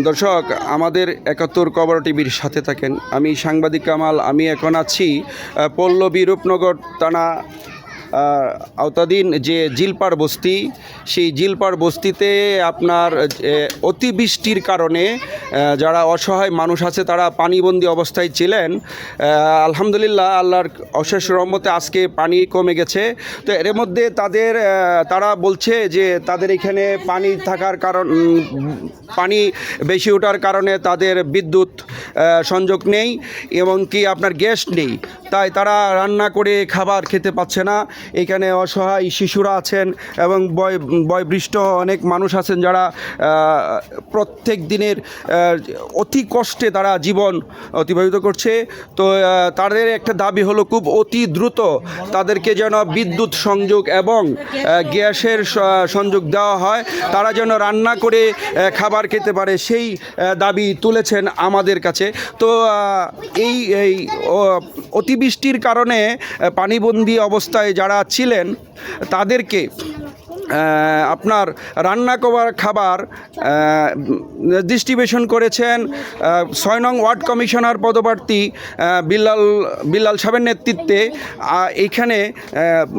দর্শক, আমাদের ৭১ খবর টিভির সাথে থাকেন। আমি সাংবাদিক কামাল। আমি এখন আছি পল্লবী রূপনগর থানা আওতাধীন যে জিলপাড় বস্তি, সেই জিলপাড় বস্তিতে আপনার অতিবৃষ্টির কারণে যারা অসহায় মানুষ আছে তারা পানিবন্দী অবস্থায় ছিলেন। আলহামদুলিল্লাহ, আল্লাহর অশেষ রহমতে আজকে পানি কমে গেছে। তো এর মধ্যে তারা বলছে যে তাদের এখানে পানি থাকার কারণ, পানি বেশি ওঠার কারণে তাদের বিদ্যুৎ সংযোগ নেই এবং কি আপনার গ্যাস নেই, তাই তারা রান্না করে খাবার খেতে পাচ্ছে না। এখানে অসহায় শিশুরা আছেন এবং বয়োবৃষ্ট অনেক মানুষ আছেন যারা প্রত্যেক দিনের অতি কষ্টে তারা জীবন অতিবাহিত করছে। তো তাদের একটা দাবি হলো খুব অতি দ্রুত তাদেরকে যেন বিদ্যুৎ সংযোগ এবং গ্যাসের সংযোগ দেওয়া হয়, তারা যেন রান্না করে খাবার খেতে পারে, সেই দাবি তুলেছেন আমাদের কাছে। তো এই অতিবৃষ্টির কারণে পানিবন্দী অবস্থায় যারা ছিলেন তাদেরকে আপনার রান্না করার খাবার ডিস্ট্রিবিউশন করেছেন ৬ নং ওয়ার্ড কমিশনার পদপ্রার্থী বিল্লাল সাহেবের নেতৃত্বে। এইখানে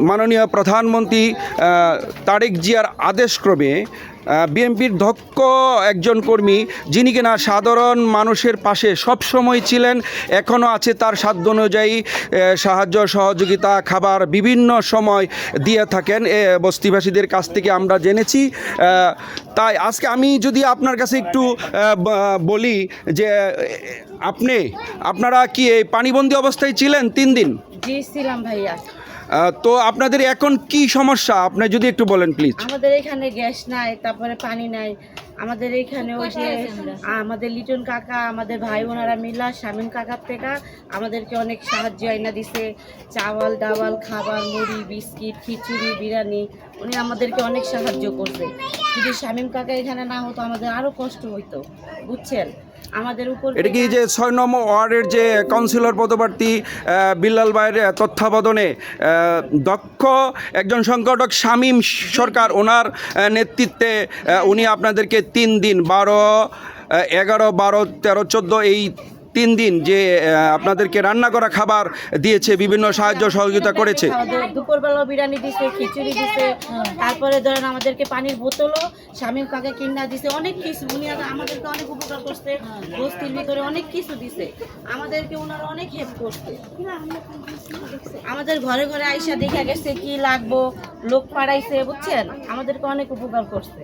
মাননীয় প্রধানমন্ত্রী তারেক জিয়ার আদেশক্রমে বিএনপির দক্ষ একজন কর্মী, যিনি কিনা সাধারণ মানুষের পাশে সবসময় ছিলেন, এখনও আছে, তার সাধ্য অনুযায়ী সাহায্য সহযোগিতা খাবার বিভিন্ন সময় দিয়ে থাকেন বস্তিবাসীদের কাছ থেকে আমরা জেনেছি। তাই আজকে আমি যদি আপনার কাছে একটু বলি যে আপনারা কি এই পানিবন্দী অবস্থায় ছিলেন 3 দিন? জি ছিলাম ভাইয়া। তো আপনাদের এখন কি সমস্যা, আপনি যদি একটু বলেন প্লিজ। আমাদের এখানে গ্যাস নাই, তারপরে পানি নাই। আমাদের এখানে ওই যে আমাদের লিটন কাকা, আমাদের ভাই বোনেরা মিলা শামীম কাকার থেকে আমাদেরকে অনেক সাহায্য আইনা দিছে, চাওয়াল ডাওয়াল খাবার, মুড়ি, বিস্কিট, খিচুড়ি, বিরিয়ানি। উনি আমাদেরকে অনেক সাহায্য করছে। যদি শামীম কাকা এখানে না হতো আমাদের আরও কষ্ট হইতো, বুঝছেন। আমাদের উপর এটা কি যে ৬ নম্বর ওয়ার্ডের যে কাউন্সিলর পদপ্রার্থী বিল্লাল ভাইয়ের তত্ত্বাবধানে দক্ষ একজন সংগঠক শামীম সরকার, ওনার নেতৃত্বে উনি আপনাদেরকে 3 দিন 12, 11, 12, 13, 14 এই 3 দিন যে আপনাদেরকে রান্না করা খাবার দিয়েছে, বিভিন্ন সাহায্য সহযোগিতা করেছে। দুপুরবেলা বিরিয়ানি দিছে, খিচুড়ি দিছে, তারপরে ধরেন আমাদেরকে পানির বোতলও শামীম কাকা কিনা দিছে, অনেক কিছু। উনি আমাদেরকে অনেক উপকার করছে, বস্তির ভিতরে অনেক কিছু দিছে আমাদেরকে, ওনারা অনেক হেল্প করছে। আমাদের ঘরে ঘরে আইসা দেখা গেছে কি লাগবো, লোক পাঠাইছে, বুঝছেন, আমাদেরকে অনেক উপকার করছে।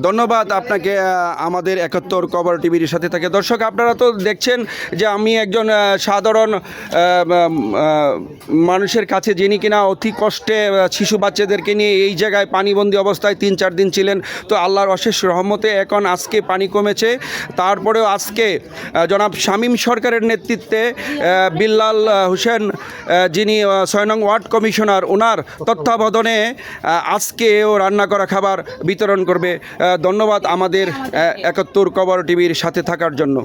ধন্যবাদ আপনাকে আমাদের ৭১ খবর টিভির সাথে থাকে। দর্শক, আপনারা তো দেখছেন যে আমি একজন সাধারণ মানুষের কাছে, যিনি কিনা অতি কষ্টে শিশু বাচ্চাদেরকে নিয়ে এই জায়গায় পানিবন্দী অবস্থায় 3-4 দিন ছিলেন। তো আল্লাহর অশেষ রহমতে এখন আজকে পানি কমেছে। তারপরেও আজকে জনাব শামীম সরকারের নেতৃত্বে বিল্লাল হোসেন, যিনি ৬ নং ওয়ার্ড কমিশনার, ওনার তত্ত্বাবধানে আজকেও রান্না করা খাবার বিতরণ করবে। ধন্যবাদ আমাদের ৭১ খবর টিভির সাথে থাকার জন্য।